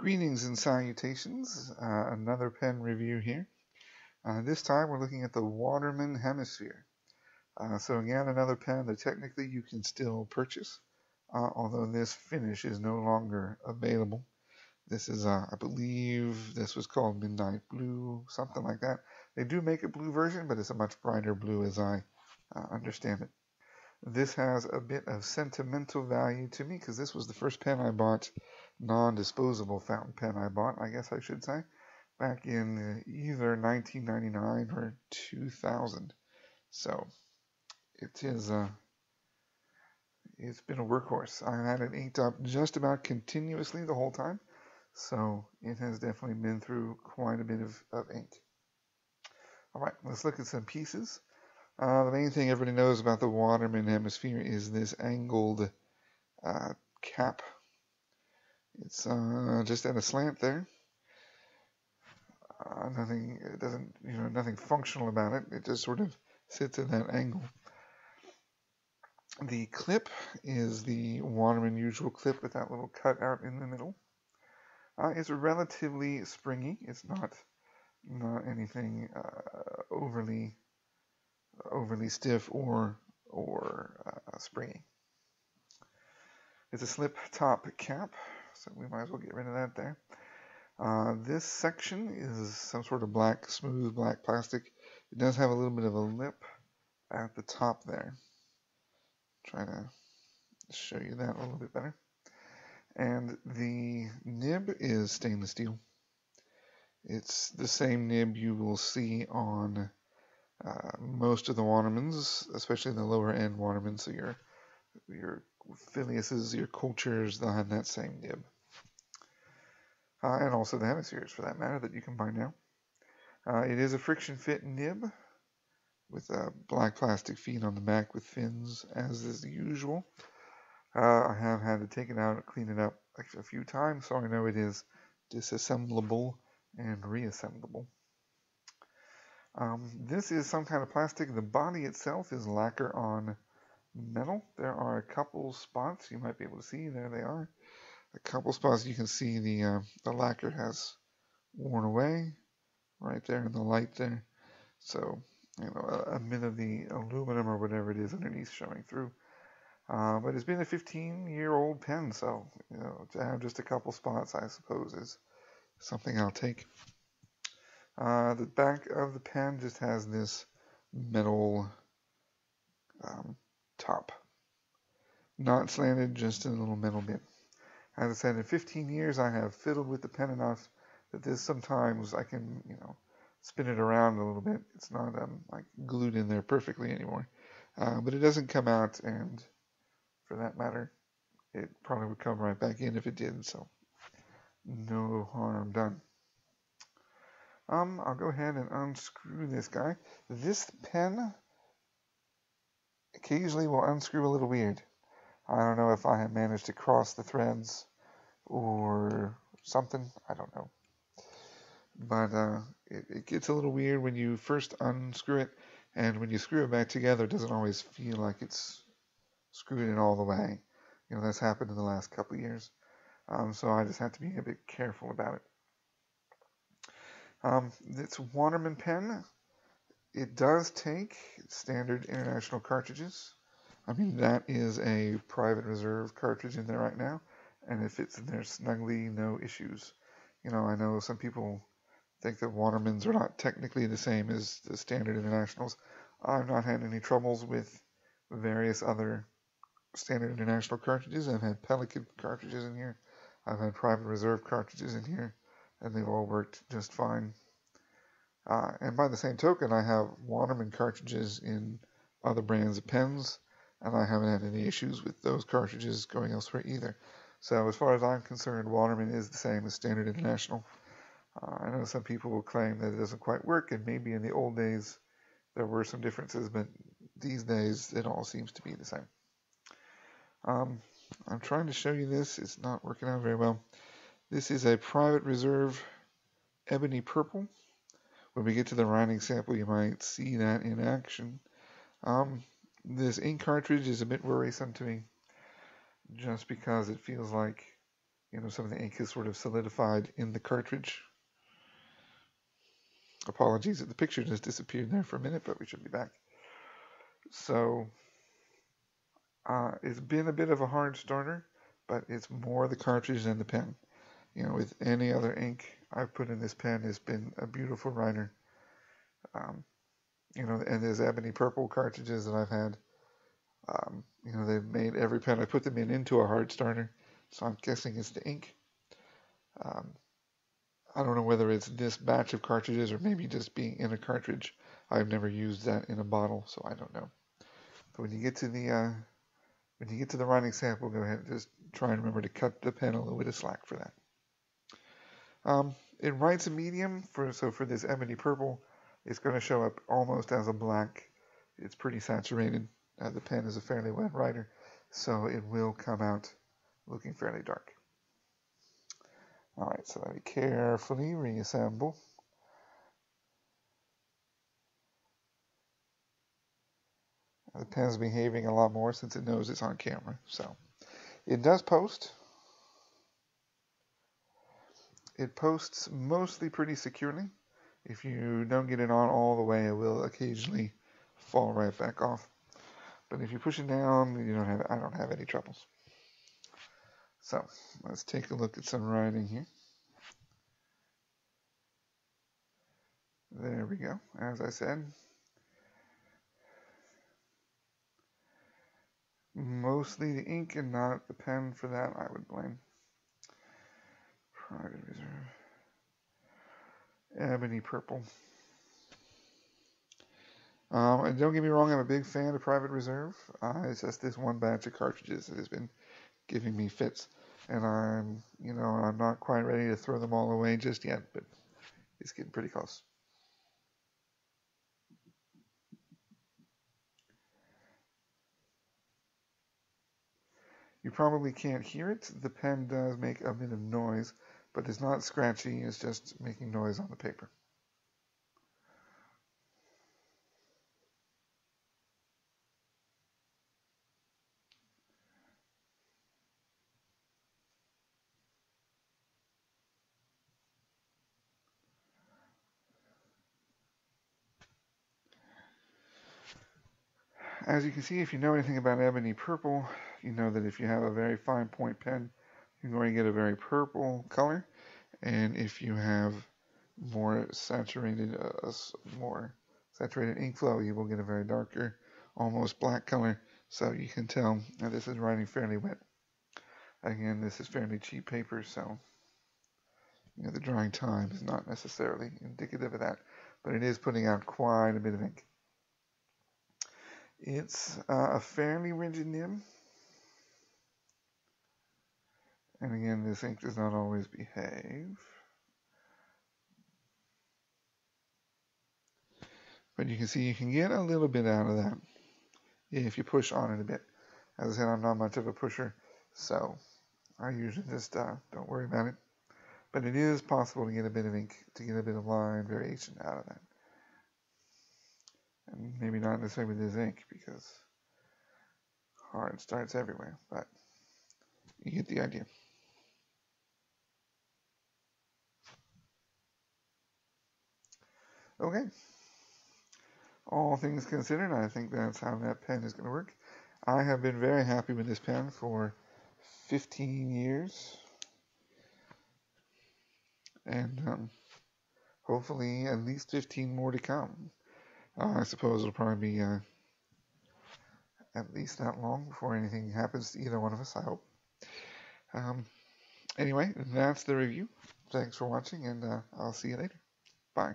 Greetings and salutations. Another pen review here. This time we're looking at the Waterman Hemisphere. So again, another pen that technically you can still purchase, although this finish is no longer available. This is, I believe, this was called Midnight Blue, something like that. They do make a blue version, but it's a much brighter blue as I understand it. This has a bit of sentimental value to me because this was the first pen I bought, non-disposable fountain pen I bought, I guess I should say, back in either 1999 or 2000. So it is it's been a workhorse. I had it inked up just about continuously the whole time, so it has definitely been through quite a bit of ink. All right, let's look at some pieces. The main thing everybody knows about the Waterman Hemisphere is this angled cap. It's just at a slant there. It doesn't, nothing functional about it. It just sort of sits at that angle. The clip is the Waterman usual clip with that little cutout in the middle. It's relatively springy. It's not anything overly stiff or springy. It's a slip top cap, so we might as well get rid of that there. This section is some sort of smooth black plastic. It does have a little bit of a lip at the top there. Try to show you that a little bit better. And the nib is stainless steel. It's the same nib you will see on most of the Watermans, especially the lower end Watermans. So your Phileases, your Cultures, they'll have that same nib. And also the Hemispheres, for that matter, that you can buy now. It is a friction fit nib with black plastic feet on the back with fins, as is usual. I have had to take it out and clean it up a few times, so I know it is disassemblable and reassemblable. This is some kind of plastic. The body itself is lacquer on metal. There are a couple spots you might be able to see. There they are. A couple spots you can see the lacquer has worn away right there in the light there. So, a bit of the aluminum or whatever it is underneath showing through. But it's been a 15-year-old pen, so to have just a couple spots, I suppose, is something I'll take. The back of the pen just has this metal top. Not slanted, just a little metal bit. As I said, in 15 years, I have fiddled with the pen enough that this sometimes I can, spin it around a little bit. It's not like glued in there perfectly anymore. But it doesn't come out, and for that matter, it probably would come right back in if it did, so no harm done. I'll go ahead and unscrew this guy. This pen occasionally will unscrew a little weird. I don't know if I have managed to cross the threads or something. I don't know. But it gets a little weird when you first unscrew it, and when you screw it back together, it doesn't always feel like it's screwed in all the way. That's happened in the last couple of years. So I just have to be a bit careful about it. It's Waterman pen. It does take standard international cartridges. I mean, that is a private reserve cartridge in there right now, and it fits in there snugly, no issues. I know some people think that Watermans are not technically the same as the standard internationals. I've not had any troubles with various other standard international cartridges. I've had Pelican cartridges in here. I've had private reserve cartridges in here, and they've all worked just fine. And by the same token, I have Waterman cartridges in other brands of pens, and I haven't had any issues with those cartridges going elsewhere either. So as far as I'm concerned, Waterman is the same as Standard International. I know some people will claim that it doesn't quite work, and maybe in the old days there were some differences, but these days it all seems to be the same. I'm trying to show you this. It's not working out very well. This is a private reserve ebony purple. When we get to the writing sample, you might see that in action. This ink cartridge is a bit worrisome to me, just because it feels like some of the ink is sort of solidified in the cartridge. Apologies that the picture just disappeared there for a minute, but we should be back. So it's been a bit of a hard starter, but it's more the cartridge than the pen. With any other ink I've put in this pen, it's been a beautiful writer. And there's ebony purple cartridges that I've had. They've made every pen I put them in into a hard starter, so I'm guessing it's the ink. I don't know whether it's this batch of cartridges or maybe just being in a cartridge. I've never used that in a bottle, so I don't know. But when you get to the writing sample, go ahead and just try and remember to cut the pen a little bit of slack for that. It writes a medium, so for this ebony purple, it's going to show up almost as a black. It's pretty saturated. The pen is a fairly wet writer, so it will come out looking fairly dark. Alright, so let me carefully reassemble. The pen's behaving a lot more since it knows it's on camera, so it does post. It posts mostly pretty securely. If you don't get it on all the way, it will occasionally fall right back off. But if you push it down, I don't have any troubles. So let's take a look at some writing here. There we go. As I said, mostly the ink and not the pen. For that, I would blame. Private Reserve. Ebony purple. And don't get me wrong, I'm a big fan of Private Reserve. It's just this one batch of cartridges that has been giving me fits. And I'm not quite ready to throw them all away just yet, but it's getting pretty close. You probably can't hear it. The pen does make a bit of noise, but it's not scratchy. It's just making noise on the paper. As you can see, if you know anything about ebony purple, you know that if you have a very fine point pen, you're going to get a very purple color. And if you have more saturated ink flow, you will get a very darker, almost black color. So you can tell that this is writing fairly wet. Again, this is fairly cheap paper, so the drying time is not necessarily indicative of that, but it is putting out quite a bit of ink. It's a fairly rigid nib. And again, this ink does not always behave. But you can see you can get a little bit out of that if you push on it a bit. As I said, I'm not much of a pusher, so I usually just don't worry about it. But it is possible to get a bit of ink, to get a bit of line variation out of that. And maybe not necessarily with this ink, because hard starts everywhere, but you get the idea. Okay. All things considered, I think that's how that pen is going to work. I have been very happy with this pen for 15 years. And hopefully at least 15 more to come. I suppose it'll probably be at least that long before anything happens to either one of us, I hope. Anyway, that's the review. Thanks for watching, and I'll see you later. Bye.